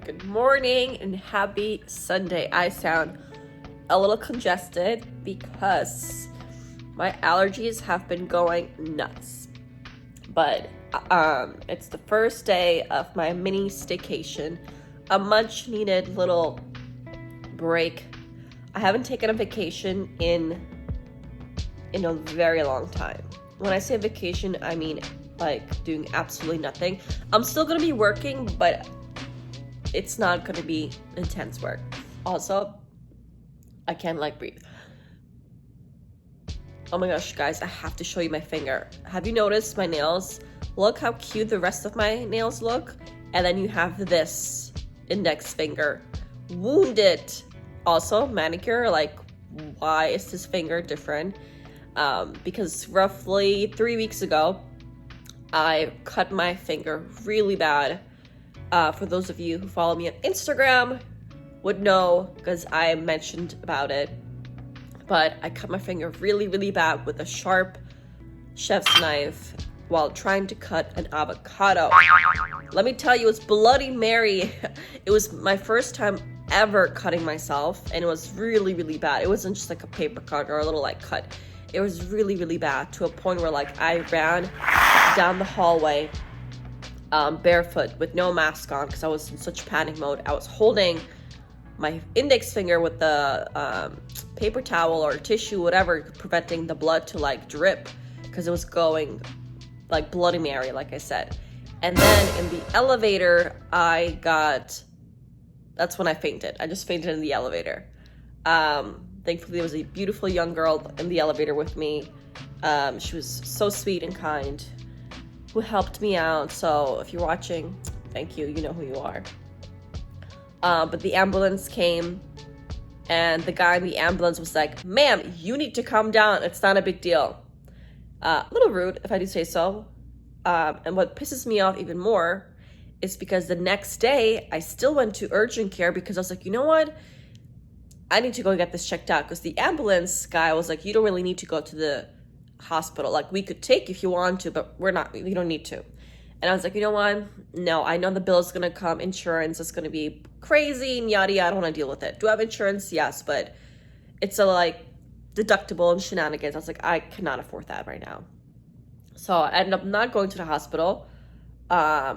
Good morning and happy Sunday. I sound a little congested because my allergies have been going nuts. But it's the first day of my mini staycation, a much needed little break. I haven't taken a vacation in a very long time. When I say vacation, I mean like doing absolutely nothing. I'm still gonna be working, but it's not gonna be intense work. Also, I can't breathe. Oh my gosh, guys, I have to show you my finger. Have you noticed my nails? Look how cute the rest of my nails look. And then you have this index finger. Wounded. Also, manicure, why is this finger different? Because roughly 3 weeks ago, I cut my finger really bad. For those of you who follow me on Instagram would know, because I mentioned about it. But I cut my finger really, really bad with a sharp chef's knife while trying to cut an avocado. Let me tell you, it was Bloody Mary. It was my first time ever cutting myself, and it was really, really bad. It wasn't just like a paper cut or a little cut. It was really, really bad, to a point where I ran down the hallway barefoot with no mask on because I was in such panic mode. I was holding my index finger with the paper towel or tissue, whatever, preventing the blood to drip because it was going like Bloody Mary, like I said. And then in the elevator, that's when I fainted. I just fainted in the elevator. Thankfully, there was a beautiful young girl in the elevator with me. She was so sweet and kind, who helped me out. So if you're watching, thank you. You know who you are. But the ambulance came, and the guy in the ambulance was like, "Ma'am, you need to calm down. It's not a big deal." A little rude, if I do say so. And what pisses me off even more is because the next day, I still went to urgent care because I was like, you know what? I need to go get this checked out, because the ambulance guy was like, you don't really need to go to the hospital. We could take if you want to, but we don't need to. And I was like, you know what? No, I know the bill is going to come. Insurance is going to be crazy and yada yada. I don't want to deal with it. Do I have insurance? Yes, but it's a deductible and shenanigans. I was like, I cannot afford that right now. So I ended up not going to the hospital. I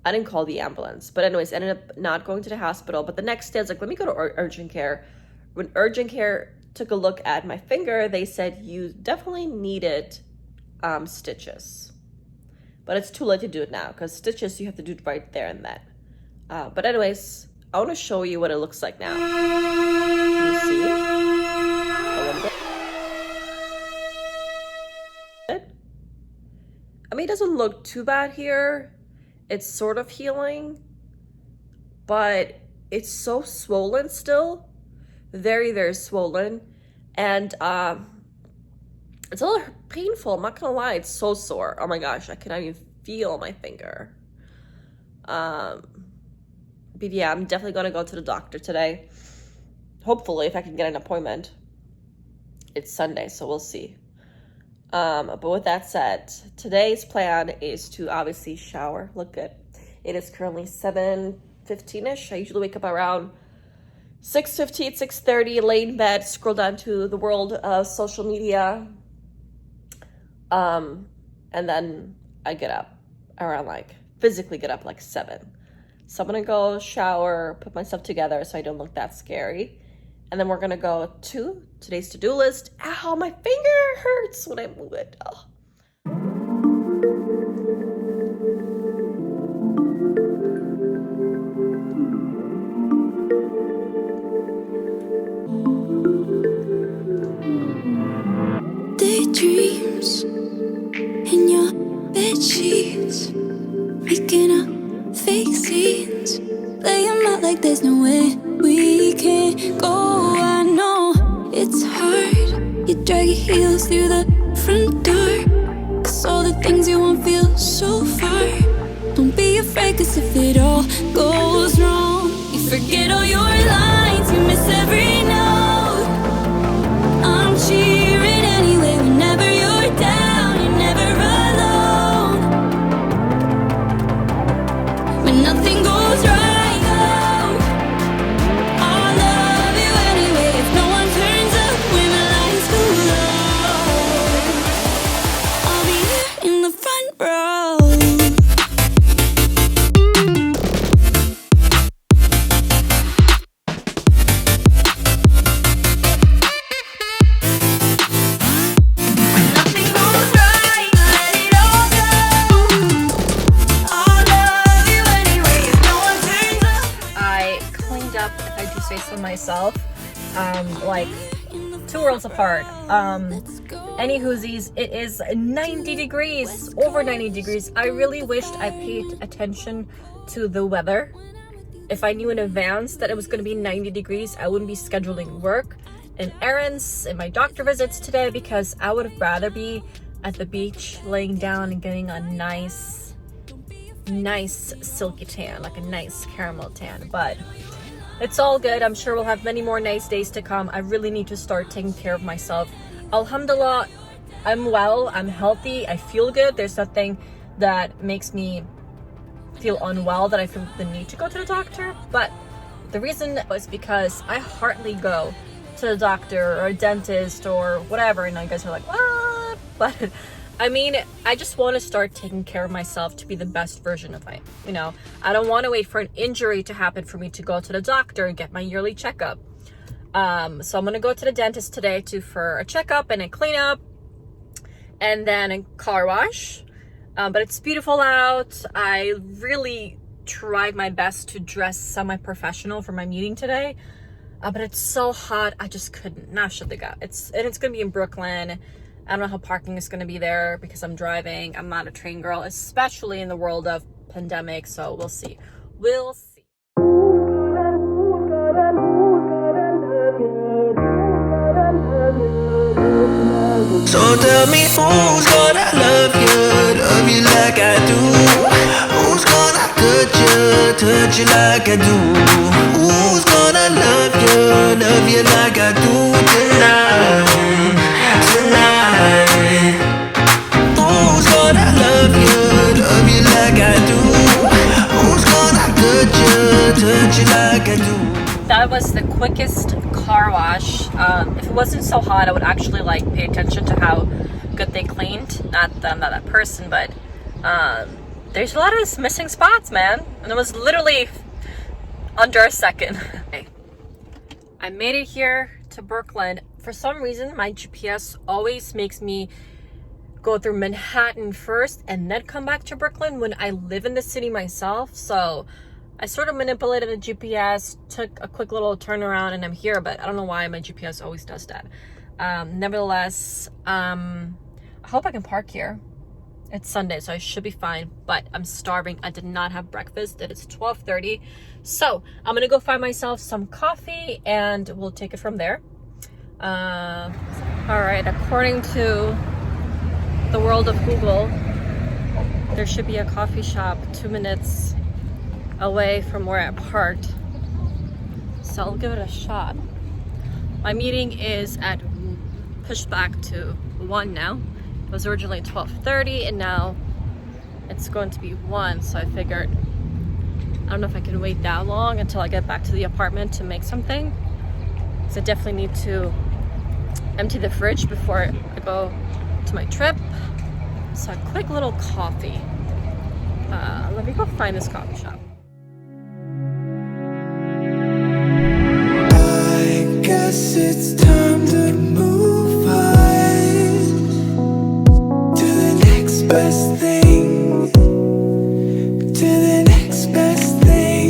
didn't call the ambulance. But anyways, I ended up not going to the hospital. But the next day, I was like, let me go to urgent care. When urgent care took a look at my finger, they said you definitely needed stitches. But it's too late to do it now, because stitches, you have to do it right there and then. But anyways, I want to show you what it looks like now. Can you see? A little bit. I mean, it doesn't look too bad here. It's sort of healing, but it's so swollen still. Very, very swollen. And it's a little painful. I'm not gonna lie, it's so sore. Oh my gosh, I cannot even feel my finger. But yeah, I'm definitely gonna go to the doctor today. Hopefully, if I can get an appointment. It's Sunday, so we'll see. But with that said, today's plan is to obviously shower, look good. It is currently 7:15-ish. I usually wake up around 6:15, 6:30, lay in bed, scroll down to the world of social media. And then I get up around physically get up 7. So I'm gonna go shower, put myself together so I don't look that scary. And then we're gonna go to today's to-do list. Ow, my finger hurts when I move it. Oh. Daydreams in your bed sheets, making up fake scenes, play 'em out like there's no way we can go. I know it's hard. You drag your heels through the front door, 'cause all the things you want feel so far. Don't be afraid, 'cause if it all goes wrong, you forget all your lines, you miss every note. I'm cheering anyway whenever you're down, you're never alone. When nothing goes right, space for myself, like 2 worlds apart. Any whoosies, it is 90 degrees, over 90 degrees. I really wished I paid attention to the weather. If I knew in advance that it was going to be 90 degrees, I wouldn't be scheduling work and errands and my doctor visits today, because I would rather be at the beach laying down and getting a nice silky tan, like a nice caramel tan. But it's all good. I'm sure we'll have many more nice days to come. I really need to start taking care of myself. Alhamdulillah, I'm well, I'm healthy, I feel good. There's nothing that makes me feel unwell that I feel the need to go to the doctor. But the reason was because I hardly go to the doctor or a dentist or whatever. And you guys are like, what? But I mean, I just want to start taking care of myself to be the best version of me. You know, I don't want to wait for an injury to happen for me to go to the doctor and get my yearly checkup. So I'm going to go to the dentist today for a checkup and a cleanup and then a car wash. But it's beautiful out. I really tried my best to dress semi-professional for my meeting today. But it's so hot, I just couldn't. Nah, shadiga. It's going to be in Brooklyn. I don't know how parking is going to be there because I'm driving. I'm not a train girl, especially in the world of pandemic. So we'll see. We'll see. So tell me who's gonna love you like I do? Who's gonna touch you like I do? Who's gonna love you like I do tonight? Who's gonna love you like I do? Who's gonna touch you like I do? That was the quickest car wash. If it wasn't so hot, I would actually like pay attention to how good they cleaned. Not that I'm not that person, but there's a lot of missing spots, man. And it was literally under a second. I made it here to Brooklyn. For some reason, my GPS always makes me go through Manhattan first and then come back to Brooklyn when I live in the city myself. So I sort of manipulated the GPS, took a quick little turnaround, and I'm here, but I don't know why my GPS always does that. Nevertheless, I hope I can park here. It's Sunday, so I should be fine, but I'm starving. I did not have breakfast. It is 12:30. So I'm gonna go find myself some coffee and we'll take it from there. All right, according to the world of Google, there should be a coffee shop 2 minutes away from where I parked. So I'll give it a shot. My meeting is pushed back to 1 now. It was originally 12:30 and now it's going to be 1. So I figured, I don't know if I can wait that long until I get back to the apartment to make something. So I definitely need to empty the fridge before I go to my trip. So a quick little coffee. Let me go find this coffee shop. I guess it's time to move on to the next best thing, to the next best thing.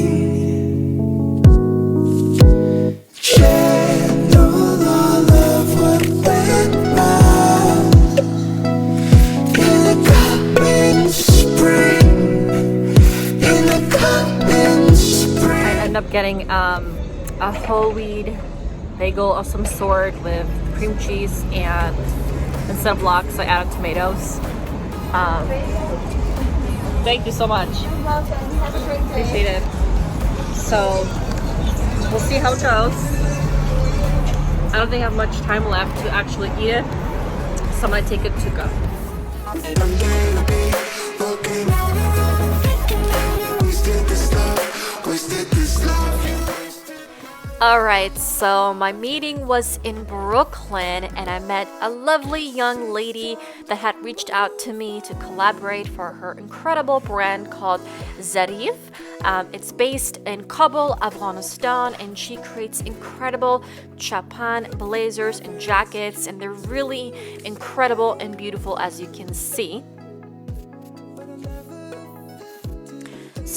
Channel all of what went wrong in the coming spring, in the coming spring. I end up getting a whole wheat bagel of some sort with cream cheese, and instead of lox I added tomatoes. Thank you so much. You're welcome. Have a great day. Appreciate it. So we'll see how it goes. I don't think I have much time left to actually eat it, so I'm gonna take it to go. Alright, so my meeting was in Brooklyn and I met a lovely young lady that had reached out to me to collaborate for her incredible brand called Zarif. It's based in Kabul, Afghanistan, and she creates incredible chapan blazers and jackets, and they're really incredible and beautiful, as you can see.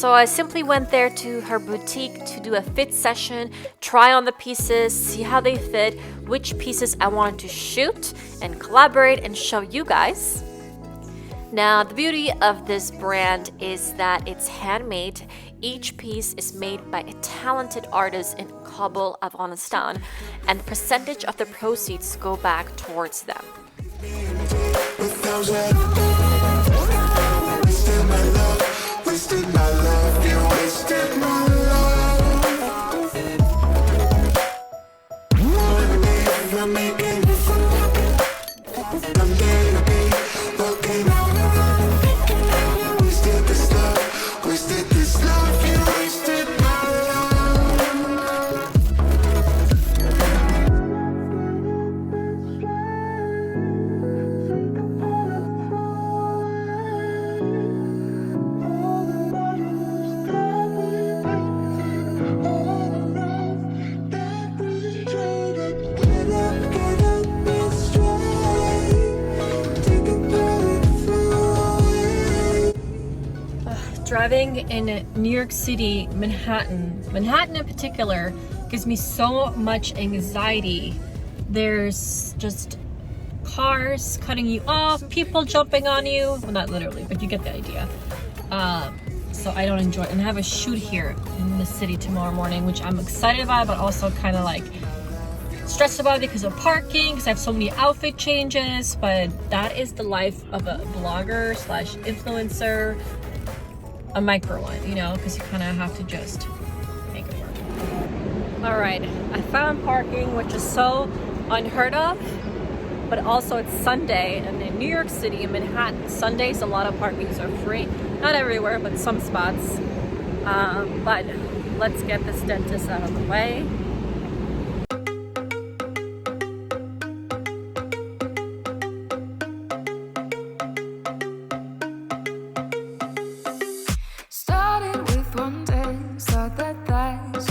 So I simply went there to her boutique to do a fit session, try on the pieces, see how they fit, which pieces I wanted to shoot and collaborate and show you guys. Now, the beauty of this brand is that it's handmade. Each piece is made by a talented artist in Kabul, Afghanistan, and the percentage of the proceeds go back towards them. Driving in New York City, Manhattan in particular, gives me so much anxiety. There's just cars cutting you off, people jumping on you. Well, not literally, but you get the idea. So I don't enjoy it. And I have a shoot here in the city tomorrow morning, which I'm excited about, but also kind of like stressed about because of parking, because I have so many outfit changes. But that is the life of a blogger slash influencer. A micro one, you know, because you kind of have to just make it work. All right, I found parking, which is so unheard of, but also it's Sunday, and in New York City, in Manhattan, Sundays a lot of parkings are free. Not everywhere, but some spots. But let's get this dentist out of the way.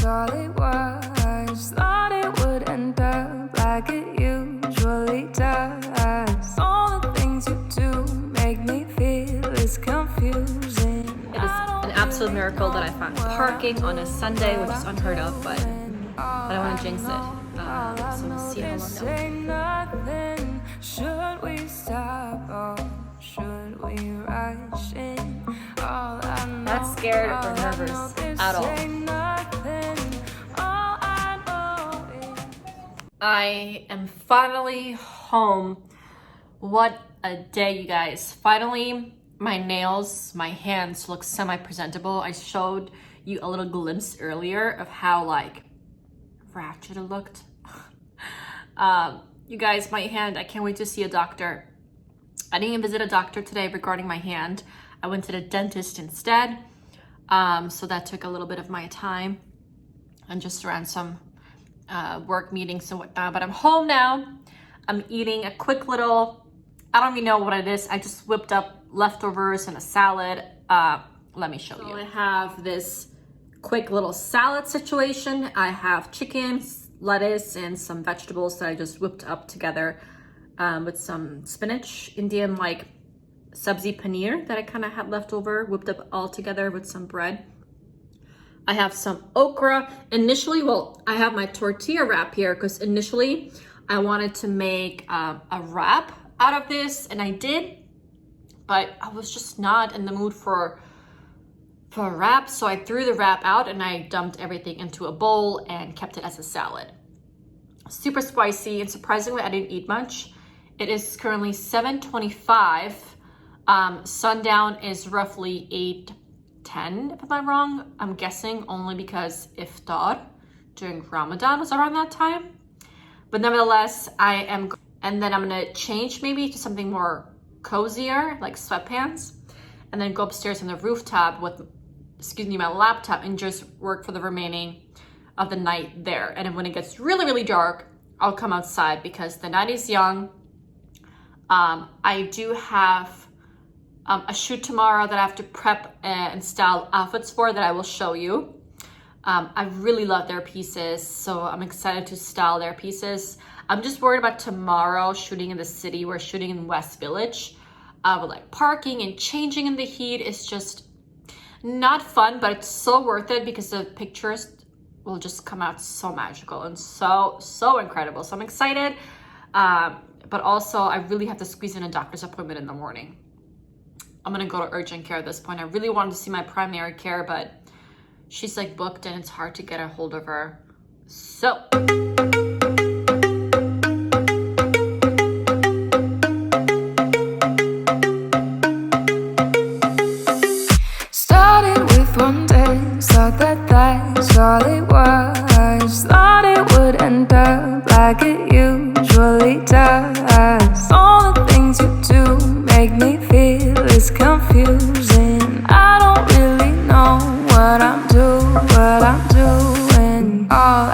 All it was, thought it would end up like it usually does. All the things you do make me feel it's confusing. It is an absolute miracle that I found parking on a Sunday, which is unheard of, but I don't want to jinx it. So we'll see how long. Should we stop or should we rush in? Not scared or nervous at all. I am finally home. What a day, you guys. Finally, my nails, my hands look semi-presentable. I showed you a little glimpse earlier of how like ratchet it looked. You guys, my hand, I can't wait to see a doctor. I didn't even visit a doctor today regarding my hand. I went to the dentist instead. So that took a little bit of my time and just ran some work meetings and whatnot, but I'm home now. I'm eating a quick little, I don't even know what it is. I just whipped up leftovers and a salad. Let me show you. I have this quick little salad situation. I have chicken, lettuce, and some vegetables that I just whipped up together with some spinach, Indian like sabzi paneer that I kind of had left over, whipped up all together with some bread. I have some okra. Initially, well, I have my tortilla wrap here because initially I wanted to make a wrap out of this, and I did, but I was just not in the mood for a wrap, so I threw the wrap out and I dumped everything into a bowl and kept it as a salad. Super spicy, and surprisingly, I didn't eat much. It is currently 7:25. Sundown is roughly 8:10, if I'm not wrong. I'm guessing only because iftar during Ramadan was around that time. But nevertheless, and then I'm gonna change maybe to something more cozier, like sweatpants, and then go upstairs on the rooftop with, my laptop, and just work for the remaining of the night there. And then when it gets really, really dark, I'll come outside because the night is young. I do have a shoot tomorrow that I have to prep and style outfits for that I will show you. I really love their pieces, so I'm excited to style their pieces. I'm just worried about tomorrow shooting in the city. We're shooting in West Village, but like parking and changing in the heat is just Not fun, but it's so worth it because the pictures will just come out so magical and so incredible. So I'm excited, but also I really have to squeeze in a doctor's appointment in the morning. I'm gonna go to urgent care at this point. I really wanted to see my primary care, but she's like booked and it's hard to get a hold of her. So started with one day, thought that that's all it was. Thought it would end up like it usually does. All the things you do make me feel it's confusing. I don't really know what I'm doing. All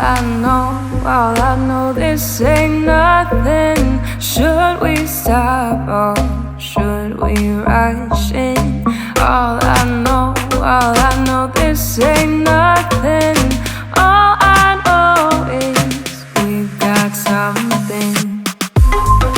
I know, this ain't nothing. Should we stop or should we rush in? All I know, this ain't